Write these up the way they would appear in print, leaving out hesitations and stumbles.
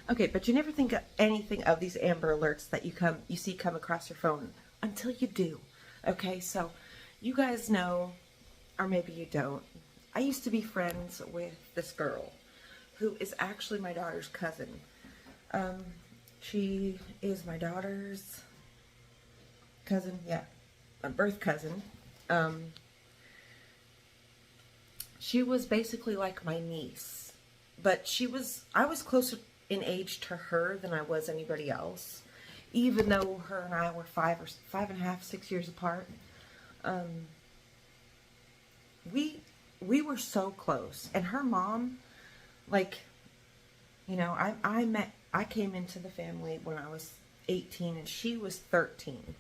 Okay, but you never think of anything of these Amber Alerts that you see come across your phone until you do. Okay, so you guys know, or maybe you don't. I used to be friends with this girl who is actually my daughter's cousin. Um, she is my daughter's cousin, yeah, a birth cousin. Um, she was basically like my niece, but I was closer in age to her than I was anybody else, even though her and I were 5.5, 6 years apart. Um, we we were so close, and her mom, like, I came into the family when I was 18 and she was 13,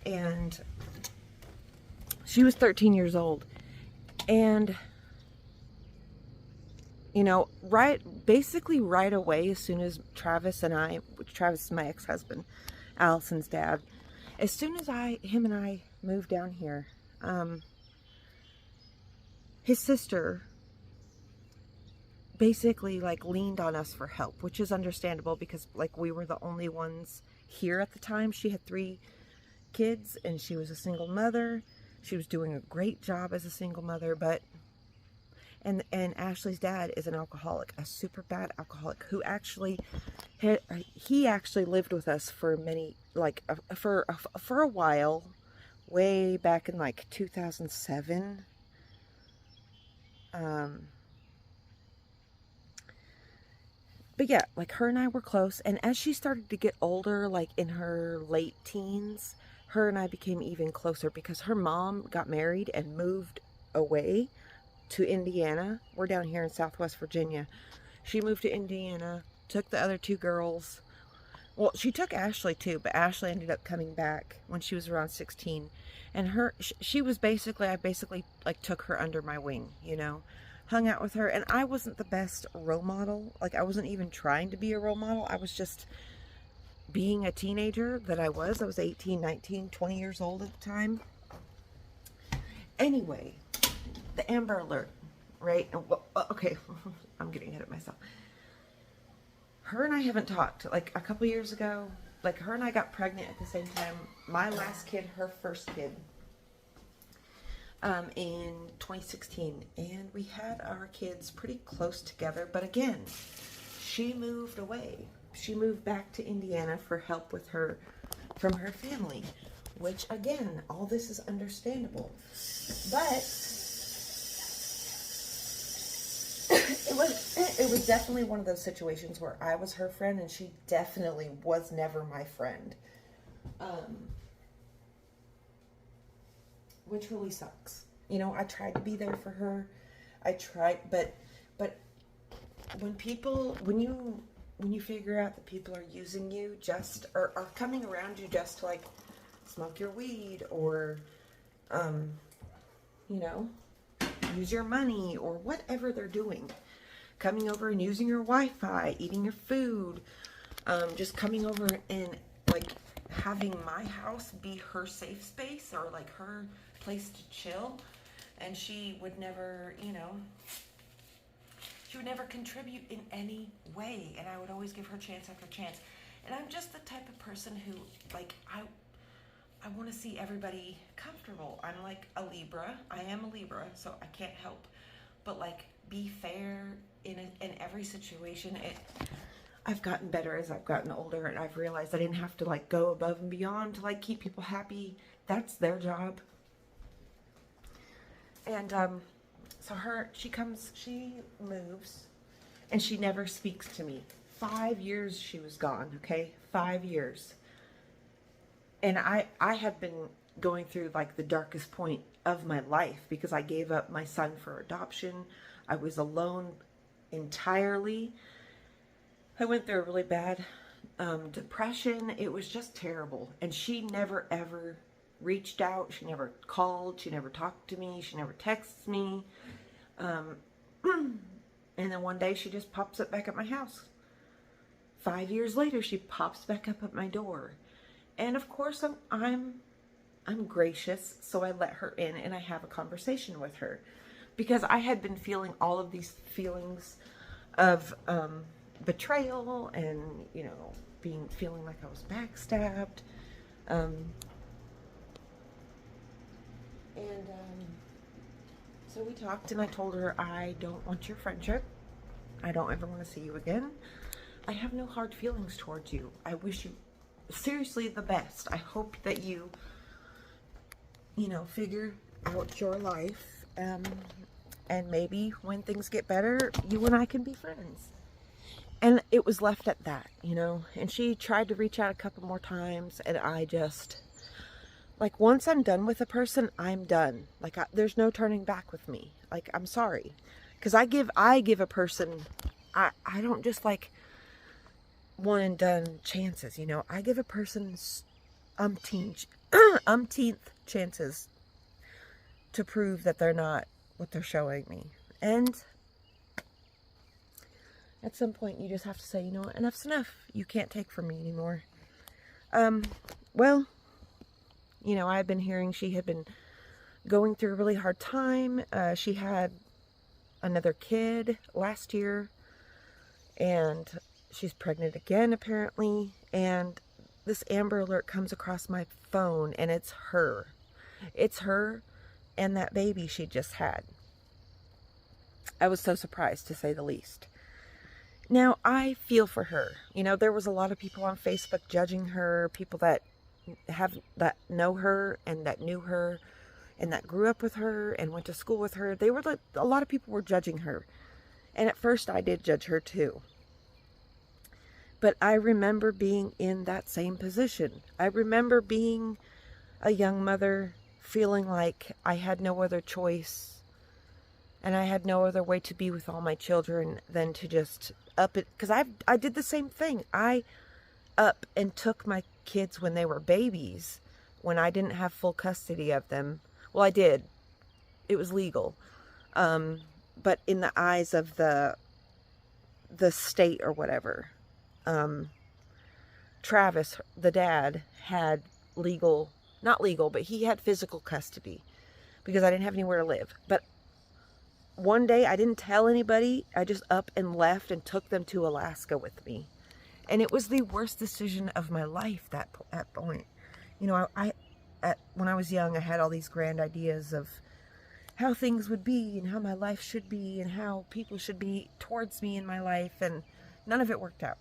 and she was 13 years old, and basically right away, as soon as Travis is my ex-husband, Allison's dad, as soon as him and I moved down here, his sister basically like leaned on us for help, which is understandable because like we were the only ones here at the time. She had 3 kids and she was a single mother. She was doing a great job as a single mother, but and Ashley's dad is an alcoholic, a super bad alcoholic who actually he actually lived with us for for a while, way back in like 2007. But yeah, like her and I were close, and as she started to get older, like in her late teens, her and I became even closer because her mom got married and moved away to Indiana. We're down here in Southwest Virginia. She moved to Indiana, took the other 2 girls. Well, she took Ashley too, but Ashley ended up coming back when she was around 16. And she was I basically like took her under my wing, hung out with her. And I wasn't the best role model. Like, I wasn't even trying to be a role model. I was just being a teenager that I was. I was 18, 19, 20 years old at the time. Anyway, the Amber Alert, right? Okay, I'm getting ahead of myself. Her and I haven't talked. Like, a couple years ago, like, her and I got pregnant at the same time. My last kid, her first kid, in 2016. And we had our kids pretty close together. But again, she moved away. She moved back to Indiana for help with from her family. Which, again, all this is understandable. But it was definitely one of those situations where I was her friend and she definitely was never my friend, which really sucks. I tried to be there for her. I tried, but when you figure out that people are using you or are coming around you just to like smoke your weed or use your money or whatever they're doing, coming over and using your Wi-Fi, eating your food, just coming over and like having my house be her safe space or like her place to chill, and she would never contribute in any way, and I would always give her chance after chance. And I'm just the type of person who, like, I want to see everybody comfortable. I'm like a Libra. I am a Libra, so I can't help but like be fair in every situation. I've gotten better as I've gotten older, and I've realized I didn't have to like go above and beyond to like keep people happy. That's their job. And so she moves, and she never speaks to me. 5 years she was gone. Okay, 5 years. And I have been going through like the darkest point of my life because I gave up my son for adoption. I was alone entirely. I went through a really bad depression. It was just terrible. And she never ever reached out. She never called. She never talked to me. She never texts me. And then one day she just pops up back at my house. 5 years later, she pops back up at my door. And of course, I'm gracious, so I let her in and I have a conversation with her because I had been feeling all of these feelings of betrayal and, you know, feeling like I was backstabbed. So we talked, and I told her, I don't want your friendship. I don't ever want to see you again. I have no hard feelings towards you. I wish you seriously the best. I hope that you know, figure out your life. And maybe when things get better, you and I can be friends. And it was left at that, you know. And she tried to reach out a couple more times, and I just, like, once I'm done with a person, I'm done. Like, there's no turning back with me. Like, I'm sorry. Because I give a person, I don't just, like, one and done chances, you know. I give a person umpteenth chances to prove that they're not what they're showing me. And at some point, you just have to say, you know what, enough's enough. You can't take from me anymore. Well, you know, I've been hearing she had been going through a really hard time. She had another kid last year, and she's pregnant again, apparently. And this Amber Alert comes across my phone, and it's her. It's her and that baby she just had. I was so surprised, to say the least. Now, I feel for her. You know, there was a lot of people on Facebook judging her, people that know her and that knew her and that grew up with her and went to school with her. A lot of people were judging her. And at first I did judge her too. But I remember being in that same position. I remember being a young mother, feeling like I had no other choice and I had no other way to be with all my children than to just up it. Because I did the same thing. I up and took my kids when they were babies, when I didn't have full custody of them. Well, I did. It was legal. But in the eyes of the state or whatever, Travis, the dad, had not legal, but he had physical custody because I didn't have anywhere to live. But one day I didn't tell anybody. I just up and left and took them to Alaska with me. And it was the worst decision of my life at that point. You know, when I was young, I had all these grand ideas of how things would be and how my life should be and how people should be towards me in my life, and none of it worked out.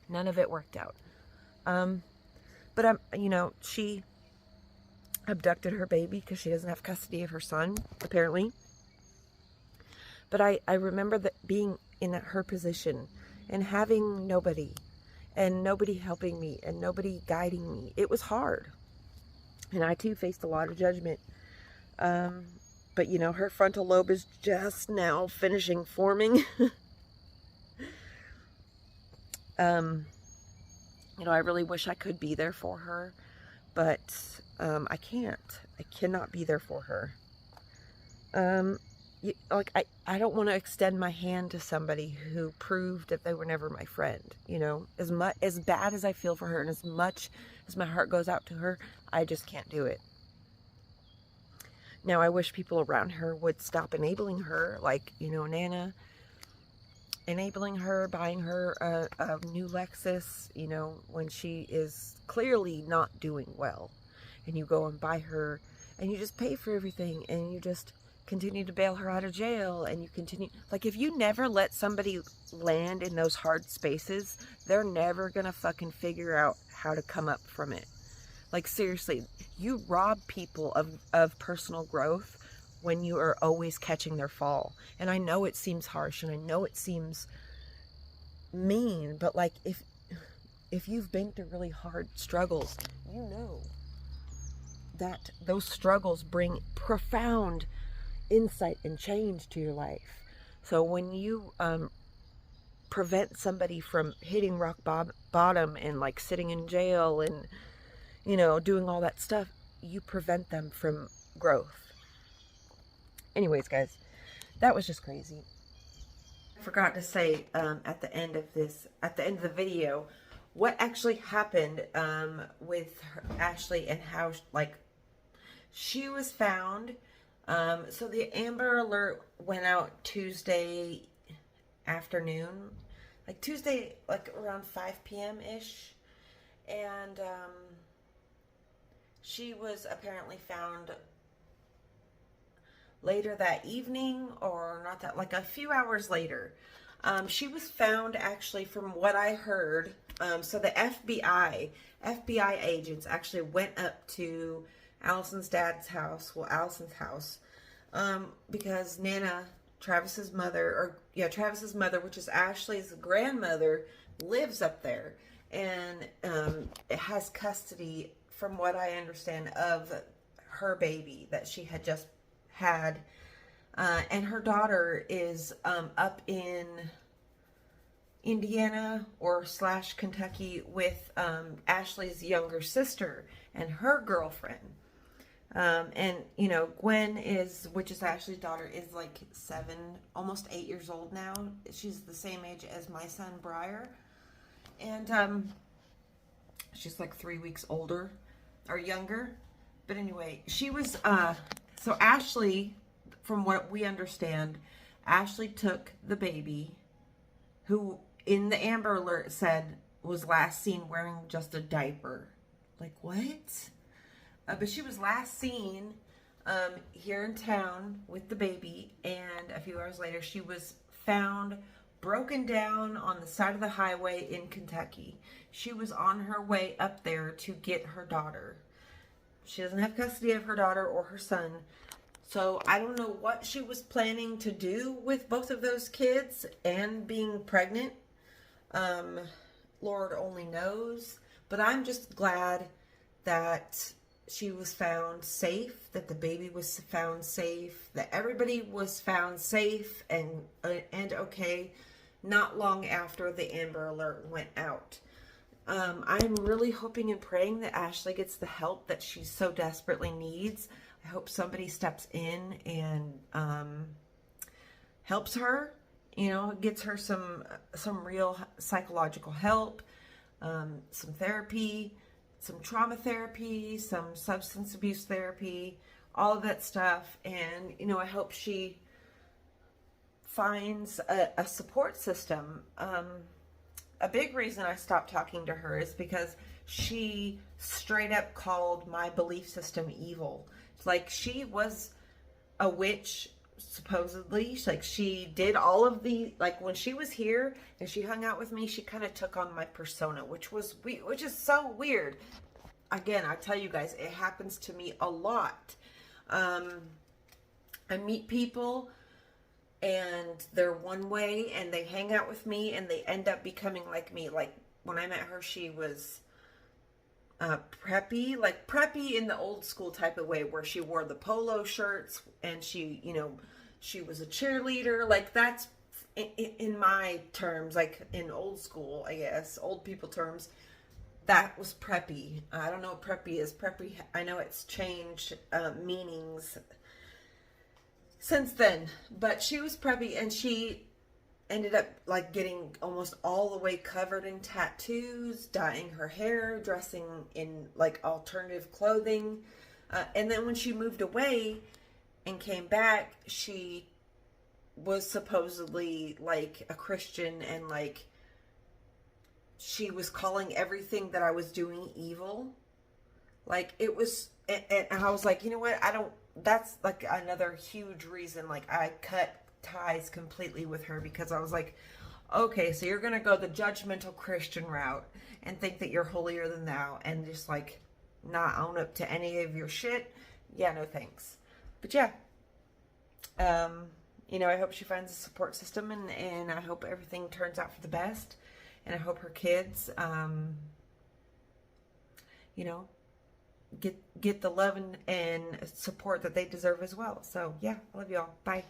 None of it worked out. But you know, she abducted her baby because she doesn't have custody of her son, apparently. But I remember that being in her position and having nobody helping me and nobody guiding me. It was hard. And I too faced a lot of judgment. But you know, her frontal lobe is just now finishing forming. You know, I really wish I could be there for her, but I can't. I cannot be there for her. Like, I don't want to extend my hand to somebody who proved that they were never my friend. You know, as bad as I feel for her and as much as my heart goes out to her, I just can't do it. Now, I wish people around her would stop enabling her, like, you know, Nana, enabling her, buying her a new Lexus, you know, when she is clearly not doing well. And you go and buy her, and you just pay for everything, and you just continue to bail her out of jail, and you continue, like, if you never let somebody land in those hard spaces, they're never gonna fucking figure out how to come up from it. Like, seriously, you rob people of personal growth when you are always catching their fall. And I know it seems harsh, and I know it seems mean, but like, if you've been through really hard struggles, you know that those struggles bring profound insight and change to your life. So when you prevent somebody from hitting rock bottom and like sitting in jail and, you know, doing all that stuff, you prevent them from growth. Anyways, guys, that was just crazy. I forgot to say at the end of the video, what actually happened with Ashley and how, like, she was found So the Amber Alert went out Tuesday afternoon, like Tuesday, like around 5 p.m. ish. And she was apparently found later that evening, or not that, like a few hours later. She was found, actually, from what I heard. So the FBI agents actually went up to Allison's dad's house, well, Allison's house, because Nana, Travis's mother, which is Ashley's grandmother, lives up there, and has custody, from what I understand, of her baby that she had just had. And her daughter is up in Indiana or / Kentucky with Ashley's younger sister and her girlfriend. And, you know, Gwen which is Ashley's daughter, is like 7, almost 8 years old now. She's the same age as my son, Briar. And she's like 3 weeks older or younger. But anyway, she was, so Ashley, from what we understand, Ashley took the baby, who in the Amber Alert said was last seen wearing just a diaper. Like, what? But she was last seen here in town with the baby, and a few hours later she was found broken down on the side of the highway in Kentucky. She was on her way up there to get her daughter. She doesn't have custody of her daughter or her son, so I don't know what she was planning to do with both of those kids and being pregnant. Lord only knows. But I'm just glad that she was found safe, that the baby was found safe, that everybody was found safe and okay not long after the Amber Alert went out. I'm really hoping and praying that Ashley gets the help that she so desperately needs. I hope somebody steps in and helps her, you know, gets her some real psychological help, some therapy, some trauma therapy, some substance abuse therapy, all of that stuff. And, you know, I hope she finds a support system. A big reason I stopped talking to her is because she straight up called my belief system evil. Like, she was a witch, supposedly. Like, she did all of the, like, when she was here and she hung out with me, she kind of took on my persona, which is so weird. Again, I tell you guys, it happens to me a lot. I meet people and they're one way and they hang out with me and they end up becoming like me. Like, when I met her, she was preppy, like preppy in the old school type of way, where she wore the polo shirts and she, you know, she was a cheerleader. Like, that's in my terms, like in old school, I guess, old people terms, that was preppy. I don't know what preppy is. Preppy, I know it's changed meanings since then, but she was preppy, and she ended up like getting almost all the way covered in tattoos, dyeing her hair, dressing in like alternative clothing. And then when she moved away and came back, she was supposedly like a Christian, and like she was calling everything that I was doing evil. Like, it was, and I was like, you know what? That's like another huge reason. Like, I cut ties completely with her, because I was like, okay, so you're gonna go the judgmental Christian route and think that you're holier than thou and just like not own up to any of your shit. Yeah, no thanks. But yeah, you know, I hope she finds a support system, and I hope everything turns out for the best, and I hope her kids you know, get the love and support that they deserve as well. So yeah, I love y'all. Bye.